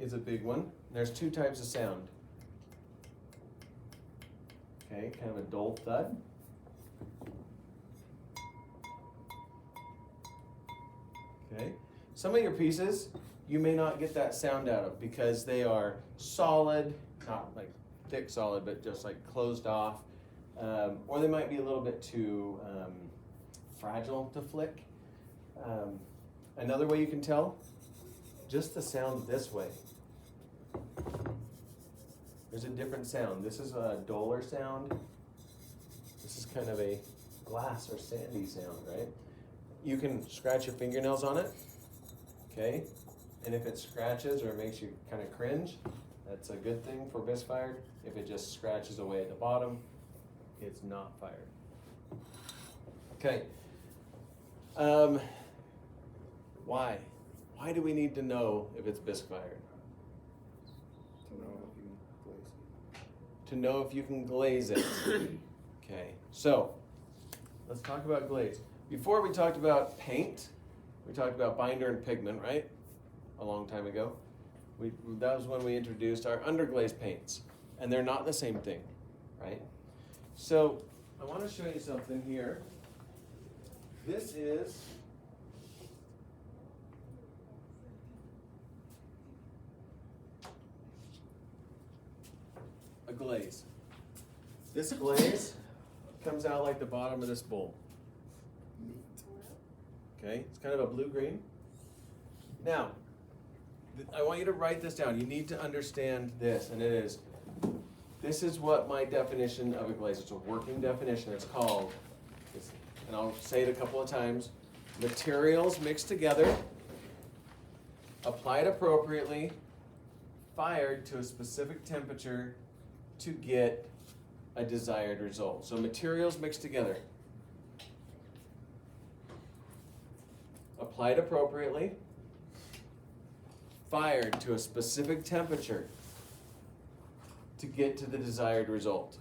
is a big one. There's two types of sound. Okay, kind of a dull thud. Okay, some of your pieces you may not get that sound out of because they are solid, not like thick solid, but just like closed off, or they might be a little bit too fragile to flick. Another way you can tell, just the sound this way. There's a different sound. This is a duller sound. This is kind of a glass or sandy sound, right? You can scratch your fingernails on it, okay? And if it scratches or makes you kind of cringe, that's a good thing for bisque fired. If it just scratches away at the bottom, it's not fired. Okay. Why? Why do we need to know if it's bisque fired? To know if you can glaze it. Okay, so let's talk about glaze. Before we talked about paint, we talked about binder and pigment, right? A long time ago. That was when we introduced our underglaze paints, and they're not the same thing, right? So I want to show you something here. This is a glaze. This glaze comes out like the bottom of this bowl. Okay, it's kind of a blue-green. Now, I want you to write this down. You need to understand this, and this is what my definition of a glaze. It's a working definition. It's called, and I'll say it a couple of times, materials mixed together, applied appropriately, fired to a specific temperature to get a desired result. So materials mixed together, applied appropriately, fired to a specific temperature to get to the desired result.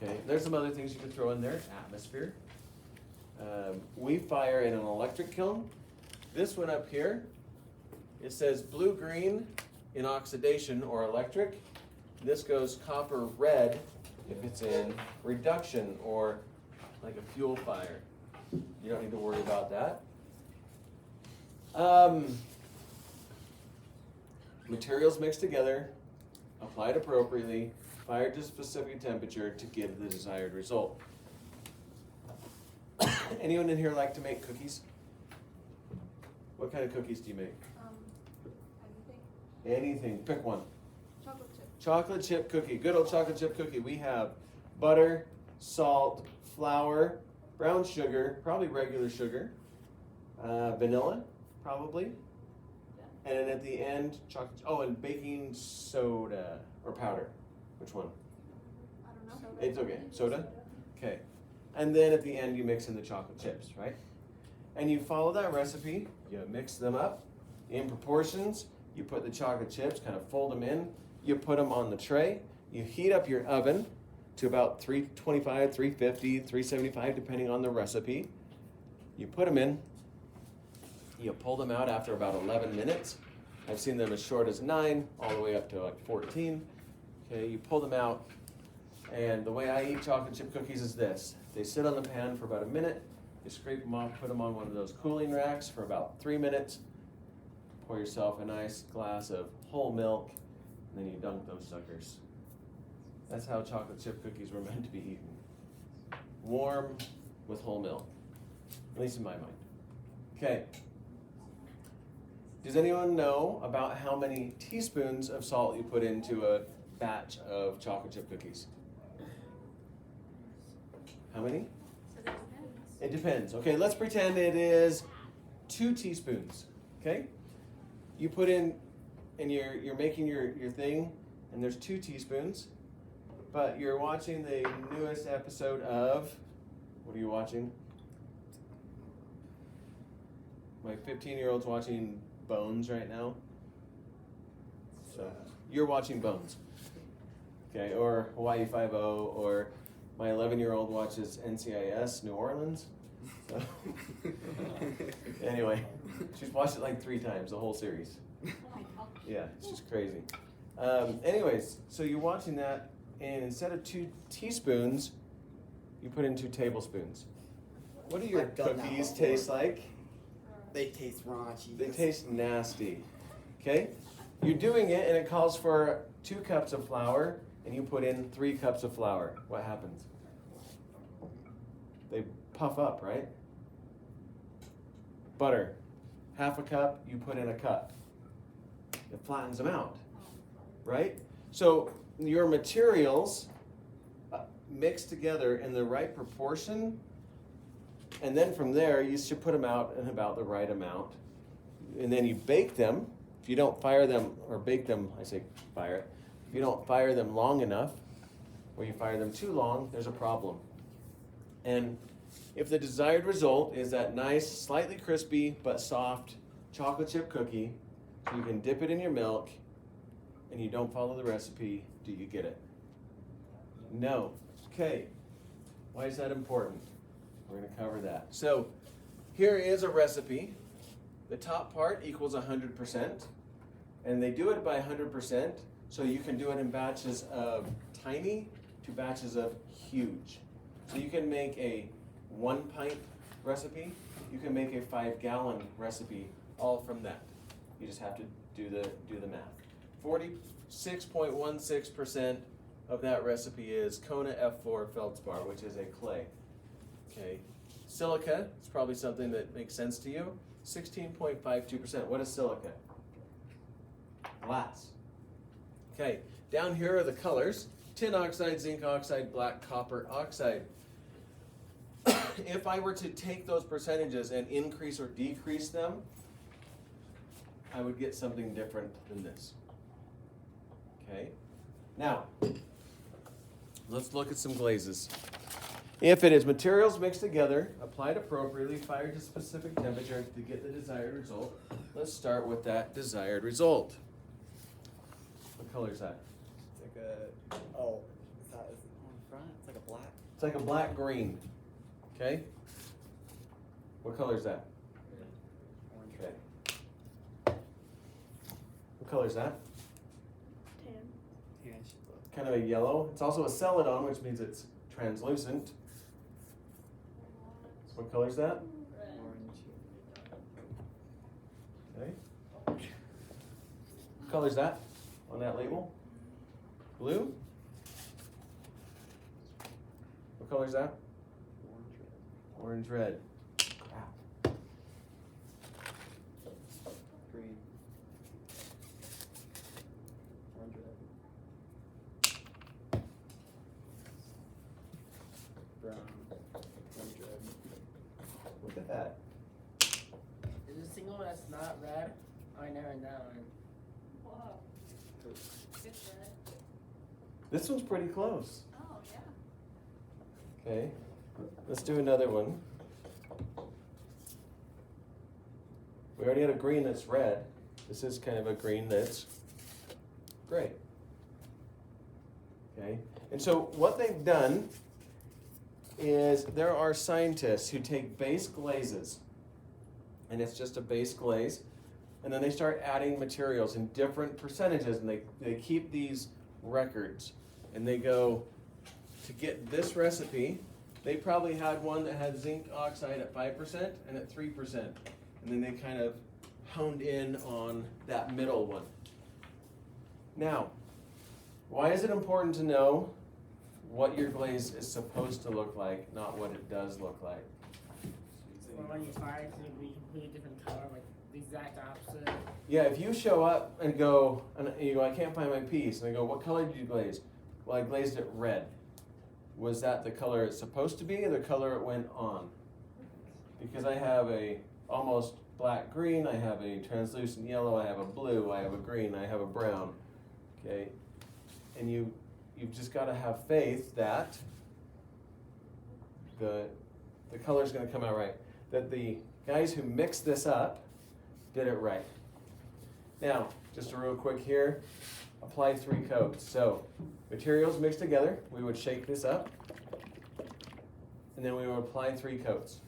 Okay, there's some other things you can throw in there. Atmosphere. We fire in an electric kiln. This one up here, it says blue-green in oxidation or electric. This goes copper-red if it's in reduction or like a fuel fire. You don't need to worry about that. Materials mixed together, applied appropriately, fired to a specific temperature to give the desired result. Anyone in here like to make cookies? What kind of cookies do you make? Anything. Anything. Pick one. Chocolate chip. Chocolate chip cookie. Good old chocolate chip cookie. We have butter, salt, flour, brown sugar, probably regular sugar, vanilla, probably. Yeah. And then at the end, chocolate. Oh, and baking soda or powder. Which one? I don't know. It's okay. Soda? Okay. And then at the end, you mix in the chocolate chips, right? And you follow that recipe. You mix them up in proportions. You put the chocolate chips, kind of fold them in. You put them on the tray. You heat up your oven to about 325, 350, 375, depending on the recipe. You put them in. You pull them out after about 11 minutes. I've seen them as short as 9, all the way up to like 14. Okay, you pull them out. And the way I eat chocolate chip cookies is this. They sit on the pan for about a minute. You scrape them off, put them on one of those cooling racks for about 3 minutes. Pour yourself a nice glass of whole milk, and then you dunk those suckers. That's how chocolate chip cookies were meant to be eaten. Warm with whole milk, at least in my mind. Okay. Does anyone know about how many teaspoons of salt you put into a batch of chocolate chip cookies? How many? It depends. Okay, let's pretend it is 2 teaspoons. Okay? You put in, and you're making your thing, and there's 2 teaspoons, but you're watching the newest episode of, what are you watching? My 15-year-old's watching Bones right now. So you're watching Bones. Okay, or Hawaii Five-0, or my 11-year-old watches NCIS New Orleans. So anyway, she's watched it like 3 times, the whole series. Yeah, it's just crazy. Anyways, so you're watching that, and instead of 2 teaspoons, you put in 2 tablespoons. What do your I've done that cookies before. taste like? They taste raunchy. They taste nasty. Okay? You're doing it, and it calls for 2 cups of flour, and you put in 3 cups of flour. What happens? They puff up, right? Butter. Half a cup, you put in a cup. It flattens them out, right? So your materials mix together in the right proportion, and then from there you should put them out in about the right amount. And then you bake them. If you don't fire them or bake them, I say fire it. If you don't fire them long enough, or you fire them too long, there's a problem. And if the desired result is that nice, slightly crispy but soft chocolate chip cookie, so you can dip it in your milk, and you don't follow the recipe, do you get it? No. Okay. Why is that important? We're going to cover that. So here is a recipe. The top part equals 100%, and they do it by 100%, so you can do it in batches of tiny to batches of huge. So you can make a 1 pint recipe, you can make a 5-gallon recipe, all from that. You just have to do the math. 46.16% of that recipe is Kona F4 feldspar, which is a clay. Okay. Silica is probably something that makes sense to you. 16.52%. What is silica? Glass. Okay. Down here are the colors: tin oxide, zinc oxide, black copper oxide. If I were to take those percentages and increase or decrease them, I would get something different than this. Okay? Now, let's look at some glazes. If it is materials mixed together, applied appropriately, fired to specific temperature to get the desired result, let's start with that desired result. What color is that? It's like a, is it on the front? It's like a black. It's like a black green. Okay? What color is that? Orange. Okay. What color is that? Tan. Yeah, it should look. Kind of a yellow. It's also a celadon, which means it's translucent. What color is that? Red. Orange. Okay. What color is that on that label? Blue? What color is that? Orange, red. Orange red. Crap. Green. Orange, red. Brown. Orange, red. Look at that. Is there a single that's not red? I narrowed that one. Whoa. It's red. This one's pretty close. Oh, yeah. Okay. Let's do another one. We already had a green that's red. This is kind of a green that's gray. Okay. And so what they've done is there are scientists who take base glazes, and it's just a base glaze, and then they start adding materials in different percentages, and they keep these records, and they go to get this recipe. They probably had one that had zinc oxide at 5% and at 3%, and then they kind of honed in on that middle one. Now, why is it important to know what your glaze is supposed to look like, not what it does look like? So when you fire it, it be a completely different color, like the exact opposite. Yeah, if you show up and you go, I can't find my piece, and I go, what color did you glaze? Well, I glazed it red. Was that the color it's supposed to be, or the color it went on? Because I have a almost black green, I have a translucent yellow, I have a blue, I have a green, I have a brown. Okay, and you've just got to have faith that the color is going to come out right. That the guys who mixed this up did it right. Now, just a real quick here, apply 3 coats. So, materials mixed together, we would shake this up, and then we would apply 3 coats.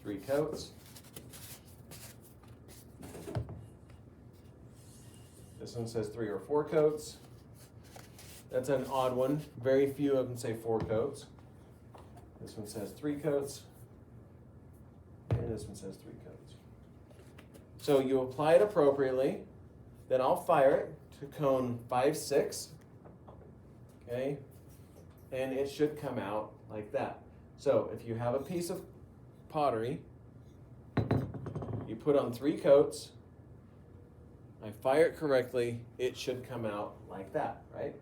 3 coats. This one says 3 or 4 coats. That's an odd one. Very few of them say 4 coats. This one says 3 coats. And this one says 3 coats. So you apply it appropriately. Then I'll fire it to cone 5, 6. Okay? And it should come out like that. So if you have a piece of pottery, you put on 3 coats, I fire it correctly, it should come out like that, right?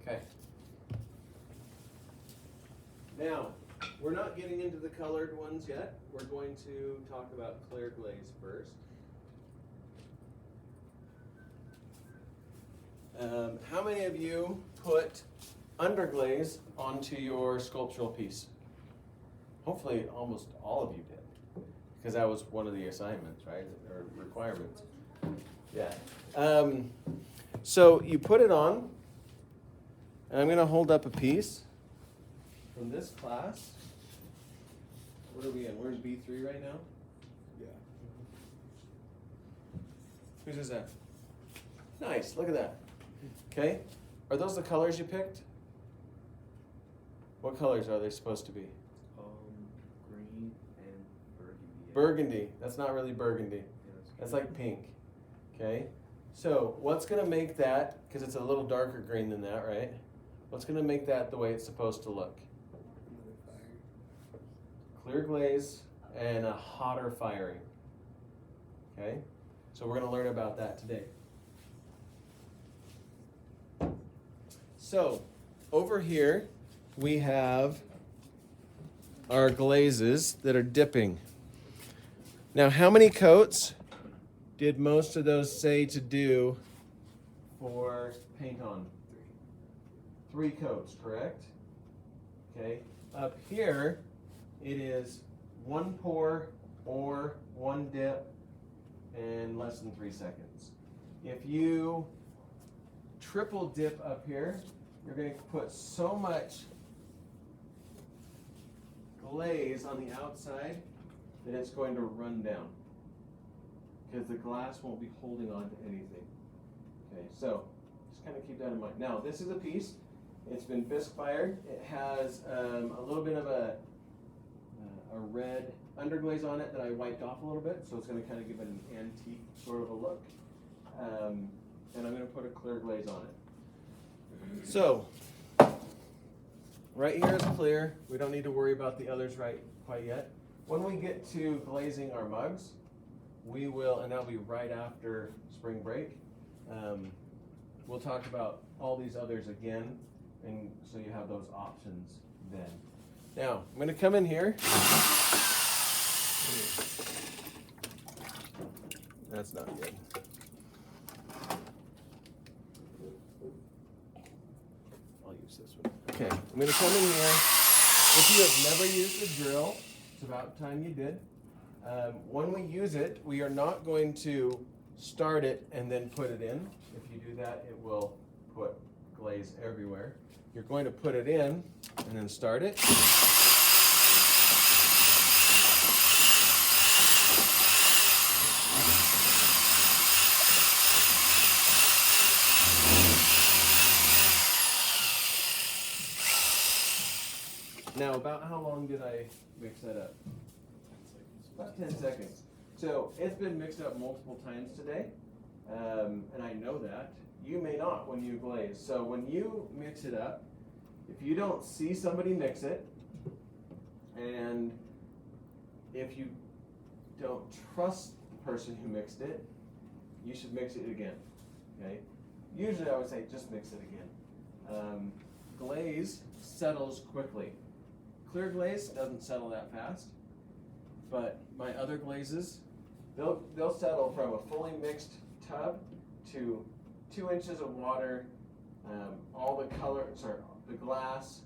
Okay. Now, we're not getting into the colored ones yet. We're going to talk about clear glaze first. How many of you put underglaze onto your sculptural piece? Hopefully almost all of you did, because that was one of the assignments, right, or requirements. Yeah. So you put it on, and I'm going to hold up a piece from this class. What are we in? We're in B3 right now? Yeah. Whose is that? Nice, look at that. Okay, are those the colors you picked? What colors are they supposed to be? Green and burgundy. Burgundy. That's not really burgundy. Yeah, That's like pink. Okay, so what's going to make that, because it's a little darker green than that, right? What's going to make that the way it's supposed to look? Clear glaze and a hotter firing. Okay, so we're going to learn about that today. So over here we have our glazes that are dipping. Now, how many coats did most of those say to do for paint on? 3 coats, correct? Okay. Up here, it is 1 pour or 1 dip in less than 3 seconds. If you triple dip up here, you're going to put so much glaze on the outside that it's going to run down, because the glass won't be holding on to anything. Okay, so just kind of keep that in mind. Now, this is a piece. It's been bisque fired. It has a little bit of a red underglaze on it that I wiped off a little bit, so it's going to kind of give it an antique sort of a look. And I'm going to put a clear glaze on it. So, right here is clear. We don't need to worry about the others quite yet. When we get to glazing our mugs, we will, and that'll be right after spring break, we'll talk about all these others again, and so you have those options then. Now, I'm going to come in here. That's not good. I'll use this one. Okay, I'm going to come in here. If you have never used a drill, it's about time you did. When we use it, we are not going to start it and then put it in. If you do that, it will put glaze everywhere. You're going to put it in and then start it. Now, about how long did I mix that up? About 10 seconds. So it's been mixed up multiple times today, and I know that. You may not when you glaze. So when you mix it up, if you don't see somebody mix it, and if you don't trust the person who mixed it, you should mix it again. Okay? Usually I would say just mix it again. Glaze settles quickly. Clear glaze doesn't settle that fast, but my other glazes, they'll settle from a fully mixed tub to 2 inches of water, all the the glass,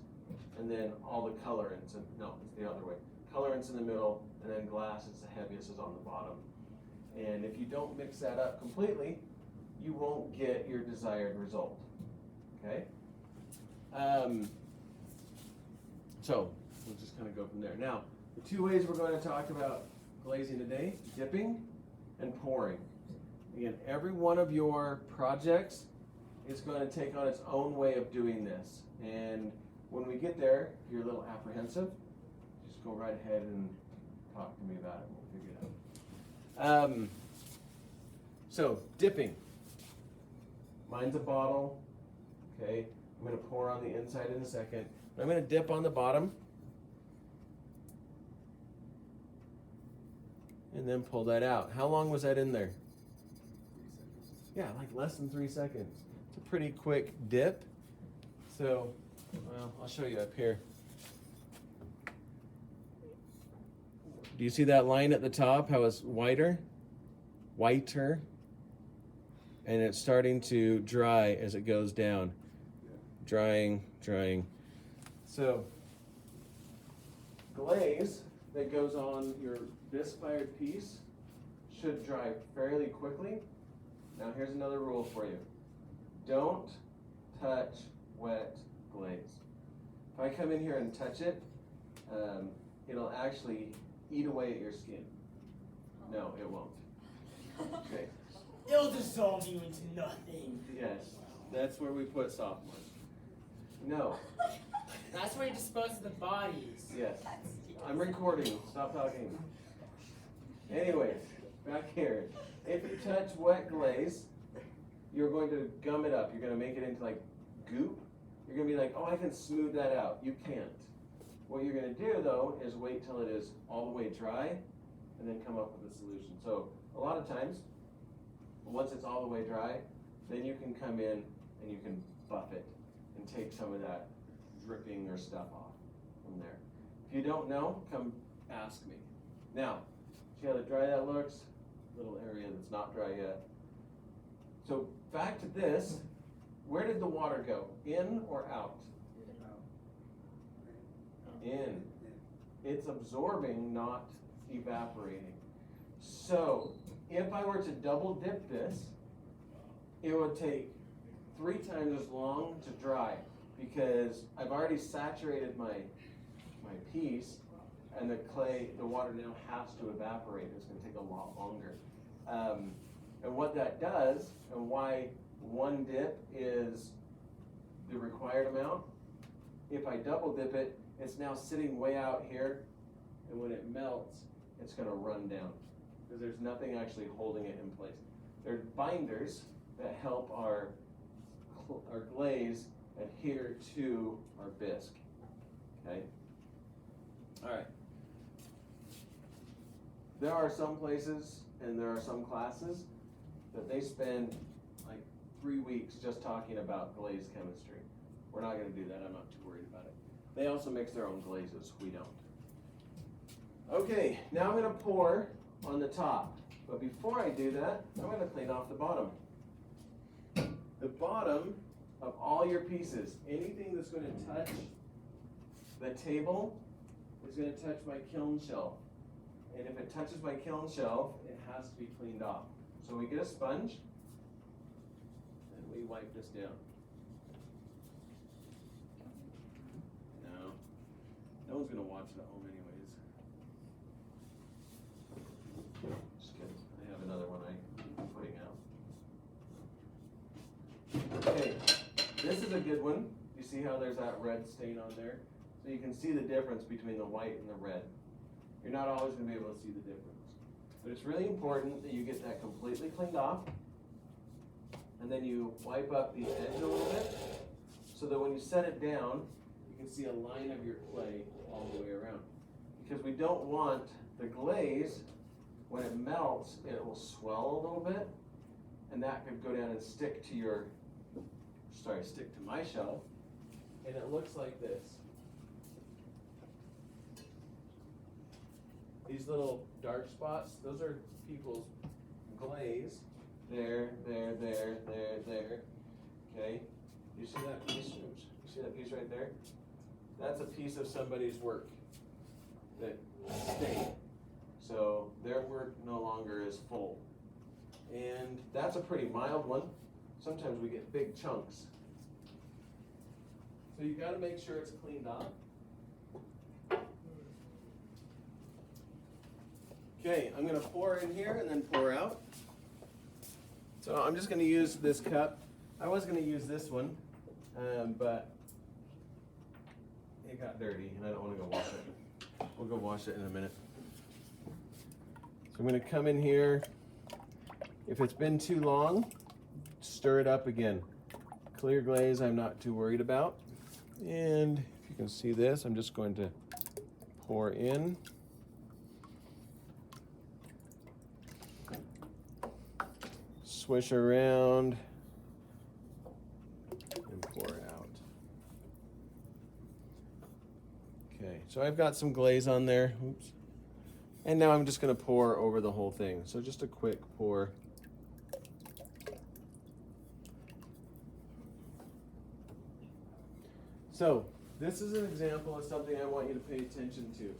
and then all the colorants. No, it's the other way. Colorants in the middle, and then glass is the heaviest, is on the bottom. And if you don't mix that up completely, you won't get your desired result. Okay? So we'll just kind of go from there. Now, the 2 ways we're going to talk about glazing today: dipping and pouring. Again, every one of your projects is going to take on its own way of doing this. And when we get there, if you're a little apprehensive, just go right ahead and talk to me about it. We'll figure it out. So, dipping. Mine's a bottle. Okay, I'm going to pour on the inside in a second. But I'm going to dip on the bottom. And then pull that out. How long was that in there? 3 seconds. Yeah, like less than 3 seconds. It's a pretty quick dip. So, well, I'll show you up here. Do you see that line at the top, how it's whiter? Whiter. And it's starting to dry as it goes down. Drying, drying. So, glaze that goes on your bisque-fired piece should dry fairly quickly. Now here's another rule for you. Don't touch wet glaze. If I come in here and touch it, it'll actually eat away at your skin. No, it won't. Okay. It'll dissolve you into nothing. Yes, that's where we put sophomores. No. That's where you dispose of the bodies. Yes. I'm recording. Stop talking. Anyways, back here. If you touch wet glaze, you're going to gum it up. You're going to make it into like goop. You're going to be like, oh, I can smooth that out. You can't. What you're going to do, though, is wait till it is all the way dry and then come up with a solution. So a lot of times, once it's all the way dry, then you can come in and you can buff it and take some of that dripping or stuff off from there. If you don't know, come ask me. Now, see how dry that looks? Little area that's not dry yet. So back to this, where did the water go? In or out? In. It's absorbing, not evaporating. So if I were to double dip this, it would take 3 times as long to dry because I've already saturated my piece, and the water now has to evaporate. It's going to take a lot longer. And what that does, and why one dip is the required amount, if I double dip it, it's now sitting way out here, and when it melts, it's going to run down because there's nothing actually holding it in place. There's binders that help our glaze adhere to our bisque. Okay? All right. There are some places and there are some classes that they spend like 3 weeks just talking about glaze chemistry. We're not going to do that. I'm not too worried about it. They also mix their own glazes. We don't. Okay, now I'm going to pour on the top. But before I do that, I'm going to clean off the bottom. The bottom of all your pieces, anything that's going to touch the table is going to touch my kiln shelf. And if it touches my kiln shelf, it has to be cleaned off. So we get a sponge and we wipe this down. No one's going to watch it at home anyways. Just kidding. I have another one I'm putting out. Okay, this is a good one. You see how there's that red stain on there? So you can see the difference between the white and the red. You're not always going to be able to see the difference. But it's really important that you get that completely cleaned off. And then you wipe up the edge a little bit so that when you set it down, you can see a line of your clay all the way around. Because we don't want the glaze, when it melts, it will swell a little bit. And that could go down and stick to my shelf. And it looks like this. These little dark spots, those are people's glaze. There. Okay. You see that piece? Oops. You see that piece right there? That's a piece of somebody's work that stayed. So their work no longer is full. And that's a pretty mild one. Sometimes we get big chunks. So you got to make sure it's cleaned off. Okay, I'm going to pour in here and then pour out. So I'm just going to use this cup. I was going to use this one, but it got dirty and I don't want to go wash it. We'll go wash it in a minute. So I'm going to come in here. If it's been too long, stir it up again. Clear glaze I'm not too worried about. And if you can see this, I'm just going to pour in. Swish around and pour out. Okay, so I've got some glaze on there. Oops. And now I'm just going to pour over the whole thing. So just a quick pour. So this is an example of something I want you to pay attention to.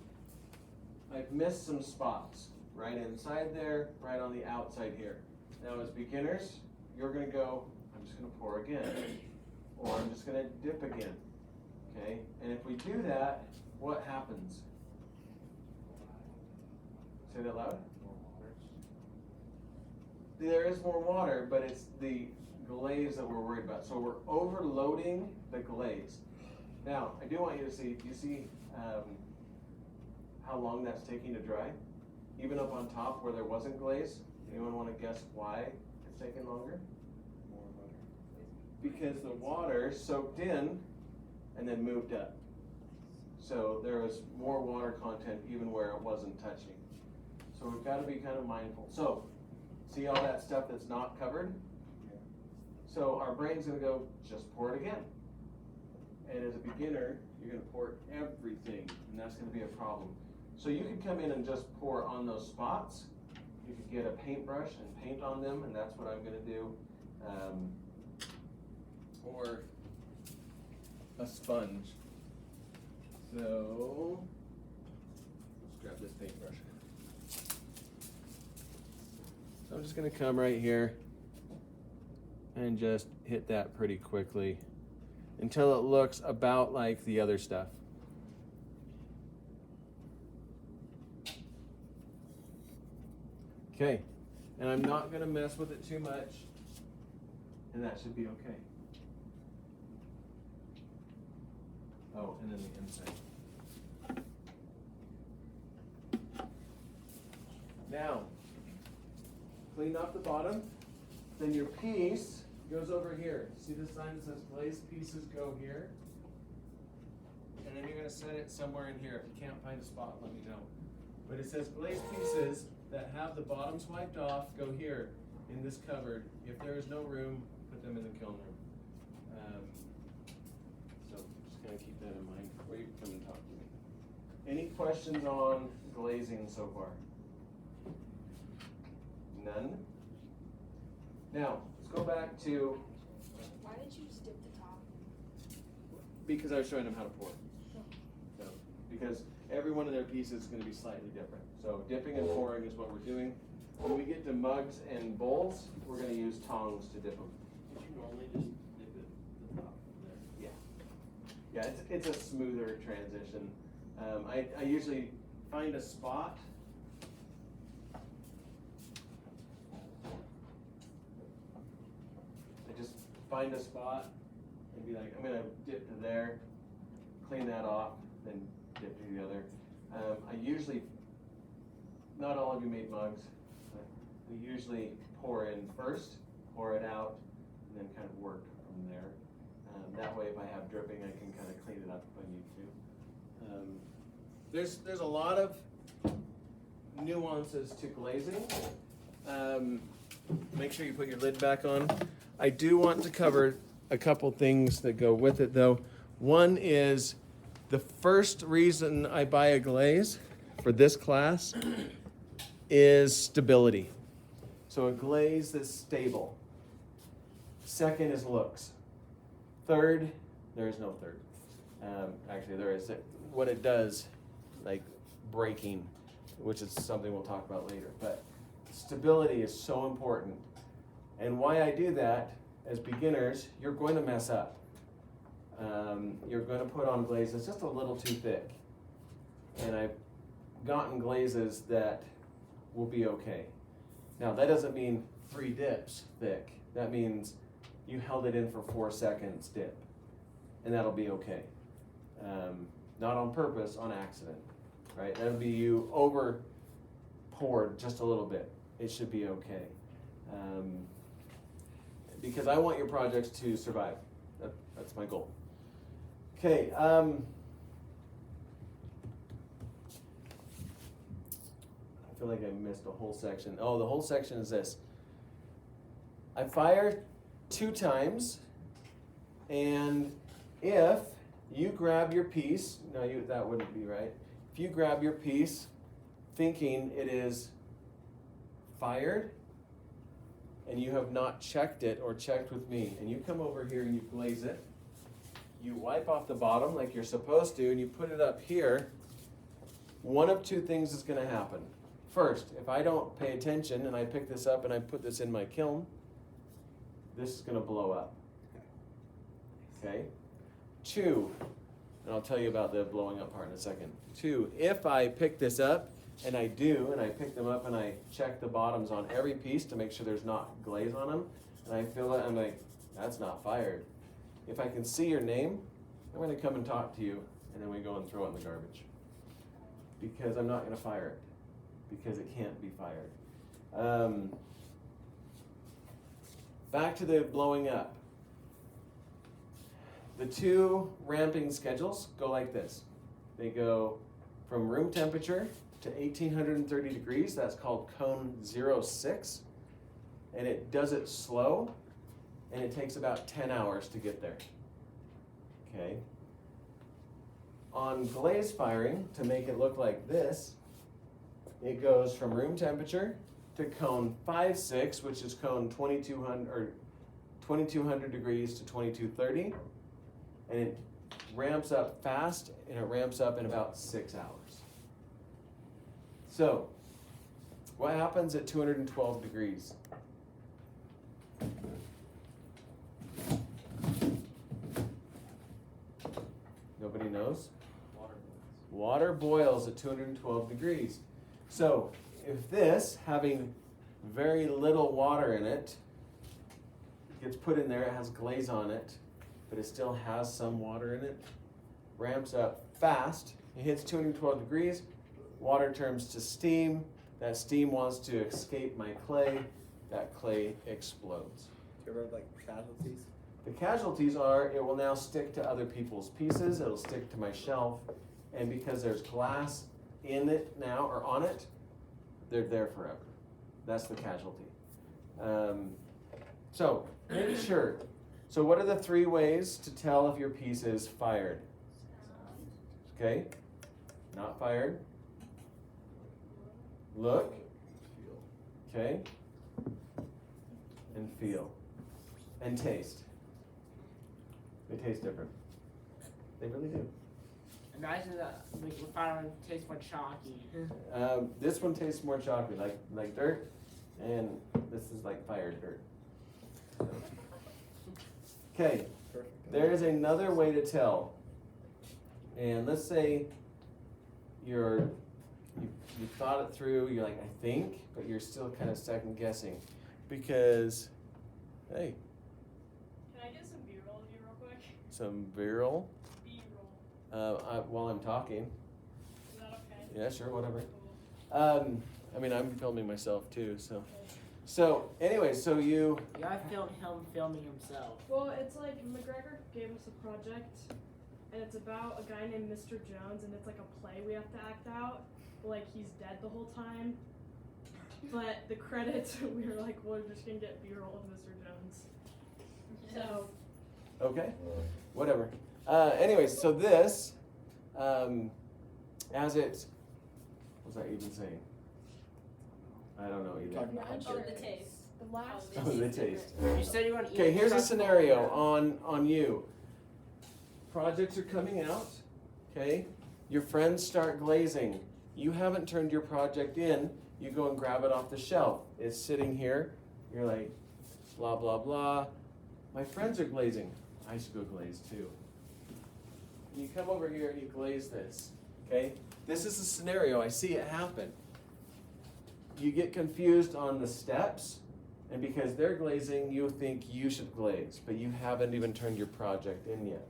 I've missed some spots right inside there, right on the outside here. Now as beginners, you're going to go, I'm just going to pour again, or I'm just going to dip again, okay? And if we do that, what happens? Say that loud. There is more water, but it's the glaze that we're worried about. So we're overloading the glaze. Now, I do want you to see, do you see how long that's taking to dry? Even up on top where there wasn't glaze? Anyone want to guess why it's taking longer? More butter. Because the water soaked in and then moved up. So there was more water content even where it wasn't touching. So we've got to be kind of mindful. So, see all that stuff that's not covered? Yeah. So our brain's going to go, just pour it again. And as a beginner, you're going to pour everything, and that's going to be a problem. So you could come in and just pour on those spots. You could get a paintbrush and paint on them, and that's what I'm going to do. Or a sponge. So let's grab this paintbrush. So I'm just going to come right here and just hit that pretty quickly until it looks about like the other stuff. Okay, and I'm not going to mess with it too much, and that should be okay. Oh, and then the inside. Now, clean off the bottom, then your piece goes over here. See the sign that says glazed pieces go here? And then you're going to set it somewhere in here. If you can't find a spot, let me know. But it says glazed pieces that have the bottoms wiped off go here in this cupboard. If there is no room, put them in the kiln room. So just kind of keep that in mind before you come and talk to me. Any questions on glazing so far? None? Now, let's go back to, Why did you just dip the top? because I was showing them how to pour. So, because every one of their pieces is going to be slightly different. So dipping and pouring is what we're doing. When we get to mugs and bowls, we're going to use tongs to dip them. Did you normally just dip it the top there? Yeah. Yeah, it's a smoother transition. I usually find a spot. I just find a spot and be like, I'm going to dip to there, clean that off, then dip to the other. I usually, not all of you made mugs, but we usually pour in first, pour it out, and then kind of work from there. That way, if I have dripping, I can kind of clean it up if I need to. There's a lot of nuances to glazing. Make sure you put your lid back on. I do want to cover a couple things that go with it, though. One is the first reason I buy a glaze for this class is stability. So a glaze that's stable. Second is looks. Third, there is no third. Actually, there is. What it does, like breaking, which is something we'll talk about later. But stability is so important. And why I do that, as beginners, you're going to mess up. You're going to put on glaze that's just a little too thick. And I've gotten glazes that will be okay. Now that doesn't mean 3 dips thick. That means you held it in for 4 seconds dip, and that'll be okay. Not on purpose, on accident, right? That'll be you over poured just a little bit. It should be okay. Because I want your projects to survive. That's my goal. Okay. I feel like I missed a whole section. Oh, the whole section is this. I fire 2 times, and if you grab your piece, no, that wouldn't be right. If you grab your piece thinking it is fired, and you have not checked it or checked with me, and you come over here and you glaze it, you wipe off the bottom like you're supposed to, and you put it up here, one of 2 things is going to happen. First, if I don't pay attention and I pick this up and I put this in my kiln, this is going to blow up. Okay? 2, and I'll tell you about the blowing up part in a second. 2, if I pick this up, and I do, and I pick them up and I check the bottoms on every piece to make sure there's not glaze on them, and I feel it, I'm like, that's not fired. If I can see your name, I'm going to come and talk to you, and then we go and throw it in the garbage. Because I'm not going to fire it. Because it can't be fired. Back to the blowing up. The 2 ramping schedules go like this. They go from room temperature to 1830 degrees. That's called cone 06. And it does it slow, and it takes about 10 hours to get there. Okay. On glaze firing, to make it look like this, it goes from room temperature to cone 5-6, which is cone 2200 degrees to 2230, and it ramps up fast, and it ramps up in about 6 hours. So, what happens at 212 degrees? Nobody knows? Water boils at 212 degrees. So, if this, having very little water in it, gets put in there, it has glaze on it, but it still has some water in it, ramps up fast, it hits 212 degrees, water turns to steam, that steam wants to escape my clay, that clay explodes. Do you ever have like casualties? The casualties are, it will now stick to other people's pieces, it'll stick to my shelf, and because there's glass in it now, or on it, they're there forever. That's the casualty. So, make sure. So what are the 3 ways to tell if your piece is fired? Okay, not fired. Look. Okay. And feel. And taste. They taste different. They really do. Imagine that like the firing tastes more chalky. This one tastes more chalky, like dirt, and this is like fired dirt. Okay, there is another way to tell. And let's say you thought it through, you're like, I think, but you're still kind of second guessing. Because, hey. Can I get some B-roll of you real quick? Some B-roll? B-roll. While I'm talking. Is that okay? Yeah, sure, whatever. Cool. I mean, I'm filming myself too, so. So, anyway, so you. Yeah, I filmed him filming himself. Well, it's like McGregor gave us a project, and it's about a guy named Mr. Jones, and it's like a play we have to act out. Like, he's dead the whole time. But the credits, we were like, well, we're just gonna get B-roll of Mr. Jones. So. Okay, whatever. Anyways, so this, as it, what was I even saying? I don't know either. Oh, the taste. The last. Oh, the taste. You said you want to eat. Okay, here's a truffle. scenario on you. Projects are coming out, okay? Your friends start glazing. You haven't turned your project in. You go and grab it off the shelf. It's sitting here. You're like, blah, blah, blah. My friends are glazing. I should go glaze too. And you come over here and you glaze this, okay? This is a scenario. I see it happen. you get confused on the steps, and because they're glazing, you think you should glaze, but you haven't even turned your project in yet.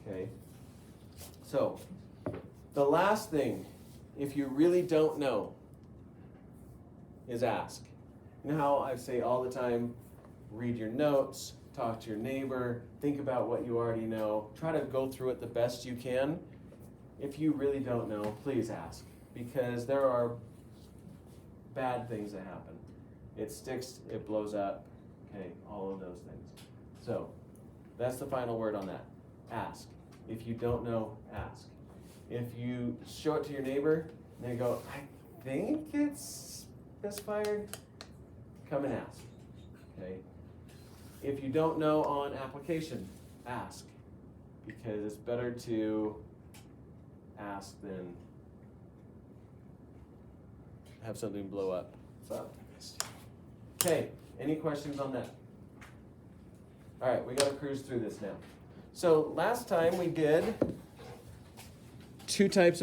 Okay? So, the last thing, if you really don't know, is ask. You know how I say all the time, read your notes, talk to your neighbor, think about what you already know, try to go through it the best you can. If you really don't know, please ask, because there are bad things that happen. It sticks, it blows up, okay, all of those things. So, that's the final word on that. Ask. If you don't know, ask. If you show it to your neighbor and they go, I think it's misfired, come and ask, okay? If you don't know on application, ask, because it's better to ask than have something blow up. So, okay, any questions on that? All right, we got to cruise through this now. So last time we did two types of